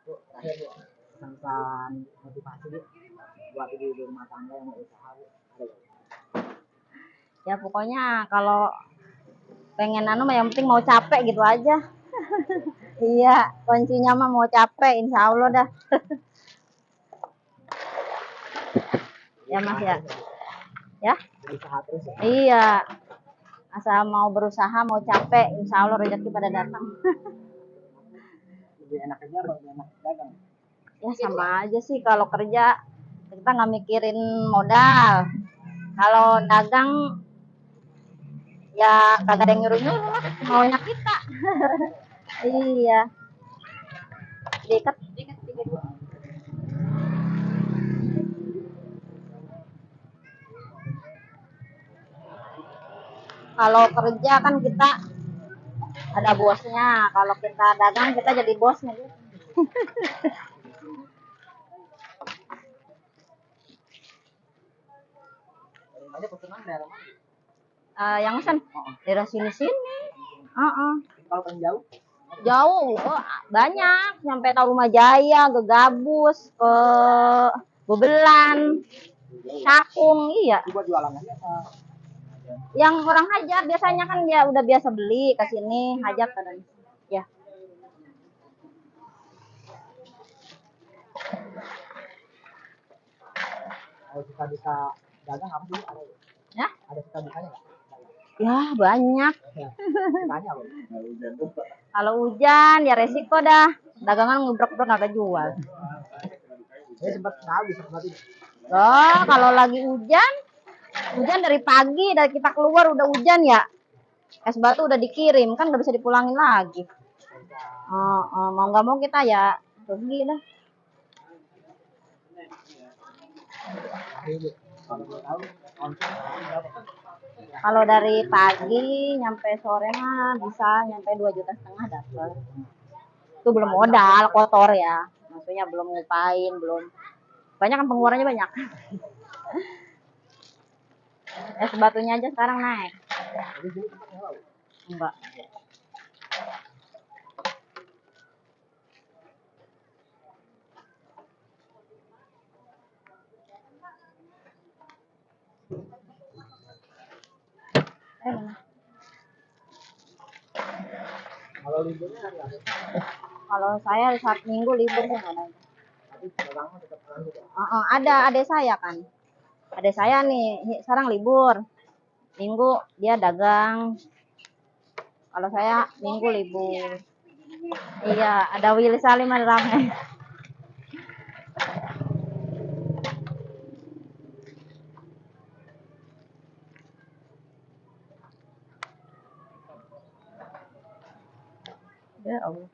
Bu, terakhir Bu, pesan motivasi Bu buat ibu rumah tangga yang mau usaha Bu. Ya pokoknya kalau pengen yang penting mau capek gitu aja. Iya, kuncinya mah mau capek, insya Allah dah. Ya Mas ya. Ya? Usaha terus ya. Iya. Asal mau berusaha, mau capek, insya Allah rezeki pada datang. Lebih enak kerja atau lebih enak dagang? Ya sama aja sih, kalau kerja kita nggak mikirin modal. Kalau dagang ya kagak ada yang nyuruh-nyuruh lah, maunya kita. Iya. Diikat dikit. Kalau kerja kan kita ada bosnya, kalau kita dagang kita jadi bosnya gitu. Banyak pesanan daerah mana? Yang pesan daerah sini. Kalau yang jauh? Jauh, banyak sampai tahu Rumah Jaya, ke Gabus, ke Bebelan, Cakung, iya. Buat jualan aja apa? Yang orang hajat biasanya kan dia udah biasa beli ke sini hajat kadang. Ya. Kalau suka-duka dagang apa sih? Ada, Ya? Ada suka-dukanya nggak? Ya banyak. Ya. Sukanya apa? Kalau hujan ya resiko dah. Dagangan ngebrok-brok nggak kejual. Saya sempat habis berarti. Oh, kalau lagi hujan dari pagi dari kita keluar udah hujan ya. Es batu udah dikirim kan nggak bisa dipulangin lagi. Mau nggak mau kita ya rugi lah. Kalau dari pagi nyampe sore mah bisa nyampe 2,5 juta dapat. Itu belum modal kotor ya. Maksudnya belum ngupain, belum. Banyak kan pengeluarannya banyak. Es batunya aja sekarang naik. Enggak. Kalau liburnya hari apa? Kalau saya Sabtu Minggu libur sih nggak ada. Tapi dagangnya tetap lanjut ya? Ada adik saya kan. Adik saya nih sekarang libur. Minggu dia dagang. Kalau saya Minggu libur. Iya, ada Willy Salim ada ramai. Ya Allah.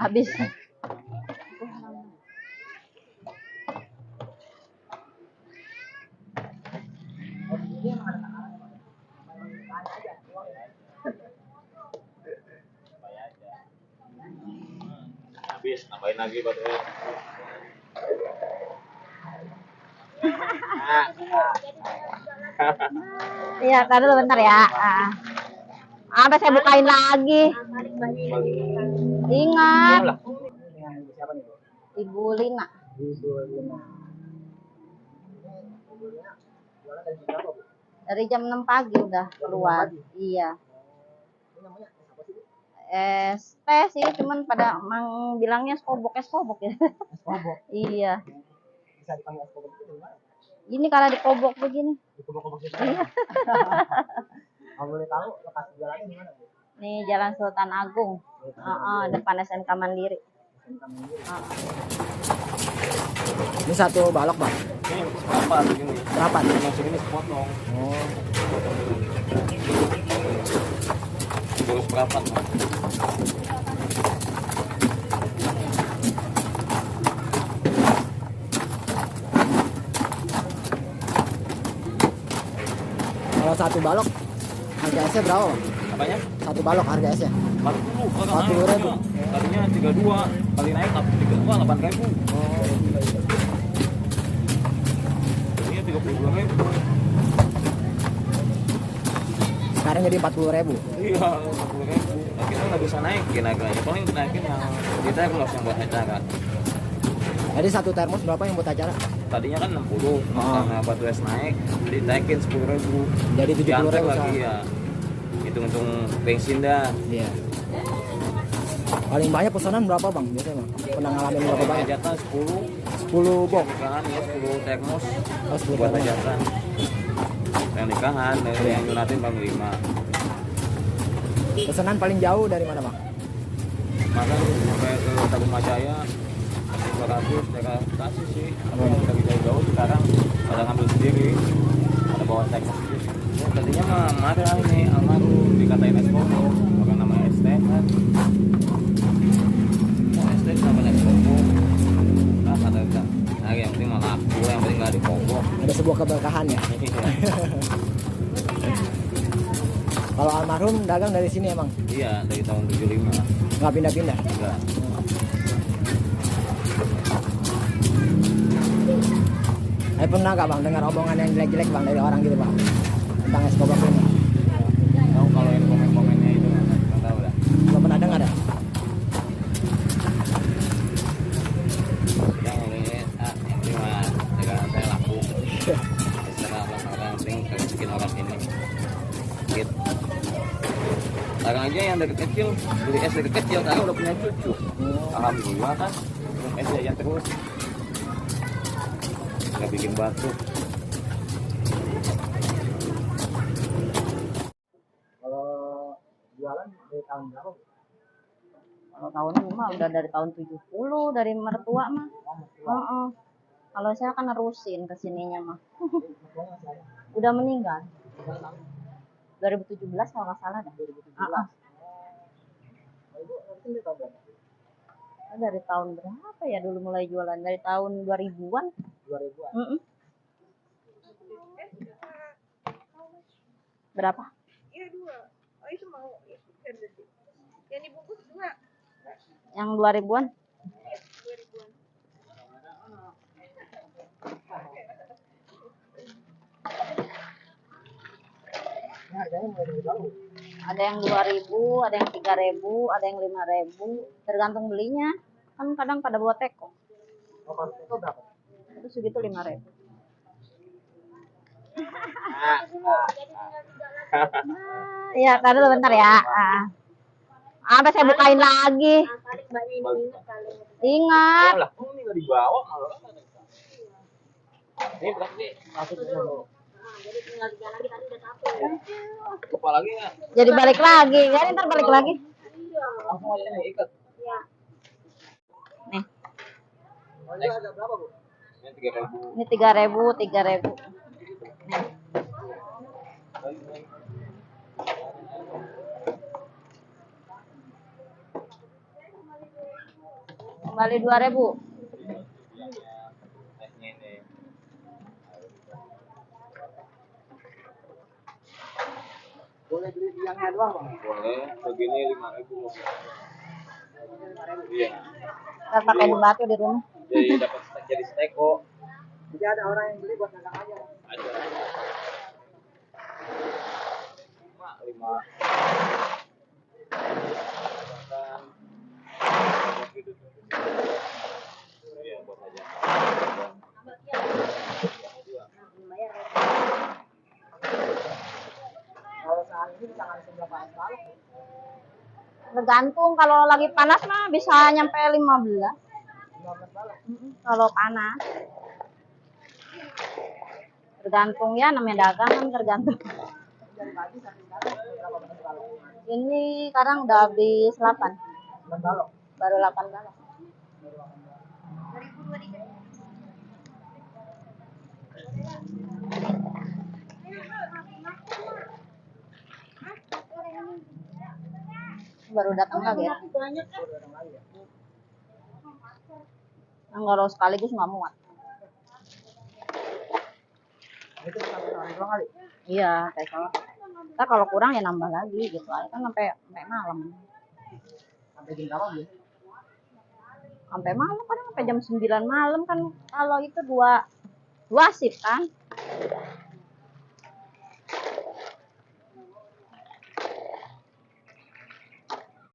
Habis. Habis nambahin lagi baterai. Iya, tadi bentar ya. Apa saya bukain lagi? Ingat. Siapa nih? Ibu Lina. Ibu Lina. Jualan dari jam berapa, Bu? Dari jam 6 pagi udah keluar. Iya. Ini namanya apa sih, Bu? Es teh sih, cuman pada emang bilangnya es kobok ya. Es kobok. Iya. Bisa dipanggil es kobok itu dari mana? Ini karena dikobok begini. Dikobok-kobok gitu. Iya. Kalau boleh tahu lokasi jualannya di mana, Bu? Nih Jalan Sultan Agung. Depan SMK Mandiri. Ini satu balok, Bang. Ini berapa begini? Berapa? Masuk ini sepotong. Oh. Terus berapa? Kalau satu balok Harga esnya berapa bang? Apanya? Satu balok harga esnya? 40, kagak 40.000. naik. Tadinya 32, kali naik 32, 8.000. Oh. Ini 32.000. Sekarang jadi 40.000. Iya, 40.000. Nah, kita nggak bisa naikin harganya. Paling naikin yang di termos yang buat acara. Jadi satu termos berapa yang buat acara? Tadinya kan 60, karena batu es naik, ditaikin 10.000. Jadi 70.000 lagi ya. Hitung-hitung bensin dah. Iya. Paling banyak pesanan berapa bang biasanya bang? Pernah ngalamin berapa banyak? Jatah 10. 10 box. Nikahan ya 10 termos. Oh, 10 Buat termos. hajatan. Yang nikahan, yang nyunatin bang 5. Pesanan paling jauh dari mana bang? Maka sampai ke Tabumajaya 200 mereka kasih sih. Lagi jauh-jauh sekarang pada ngambil sendiri. Ada bawa termos sendiri. Ya, tadinya mah marah ini almarhum dikatain es koko, bukan namanya es teh kan. Nah, es teh namanya es koko. Nah, kata kita, nah, yang penting mah laku, yang penting nggak dipogok. Ada sebuah keberkahan ya. Kalau almarhum dagang dari sini emang? Iya, dari tahun 75. Nggak pindah-pindah? Enggak. Pernah nggak bang dengar omongan yang jelek-jelek bang dari orang gitu bang? Tentang es kobak ini? Tahu kalau yang komen-komennya itu nggak tahu dah. Belum pernah dengar ya? Yang ini, yang terima dagangan saya laku. Setelah orang penting bikin orang ini. Gitu. Sekarang aja yang dari kecil, beli es dari kecil, sekarang udah punya cucu. Alhamdulillah kan, minum es aja terus. Nggak bikin batuk. Kalau jualan dari tahun berapa? Kalau tahun ini mah udah dari tahun 70 dari mertua mah. Heeh. Kalau saya kan nerusin kesininya mah. Udah meninggal. 2017 kalau nggak salah dah. 2017. Dari tahun berapa ya dulu mulai jualan? Dari tahun 2000-an. 2000-an. Berapa? Iya 2. Oh itu mau yang dibungkus 2. Yang 2000-an? 2000-an. Ada yang 2000, ada yang 3000, ada yang 5000, tergantung belinya. Kan kadang pada buat teko. Oh, kalau itu berapa? Itu segitu 5000. Iya, tadi dulu bentar ya. Apa saya bukain lagi? Ingat. Lah, ini nggak dibawa malah. Ini berarti masuk dulu. Jadi tinggal 3 lagi tadi udah capek. Lupa lagi ya? Jadi balik lagi. Ya, ntar balik lagi. Langsung aja nih ikat. Iya. Nih, Ini ada berapa bu? Ini 3.000. ini 3000, 3000. Nih. Kembali 2000. Tehnya ini. Boleh beli siangnya doang bang? Boleh, segini 5.000. Iya. Ntar pakai batu di rumah. Jadi dapat jadi steko. Jadi ada orang yang beli buat dagang aja. Ada. 5. Iya, buat aja. Kalau saat ini bisa ngasih berapa es balok? Tergantung kalau lagi panas mah bisa nyampe 15. 15 balok. Kalau panas. Tergantung ya namanya dagang kan tergantung. Dari pagi sampai sekarang berapa es balok? Ini sekarang udah habis 8. 9 balok. Baru 8 balok. Baru datang lagi ya. Yang kalau sekaligus nggak muat. Itu sampai orang doang kali. Iya, kayak kalau. Ntar kalau kurang ya nambah lagi gitu aja kan sampai malam. Sampai jam berapa Bu? Sampai malam kadang sampai jam 9 malam kan kalau itu dua shift kan.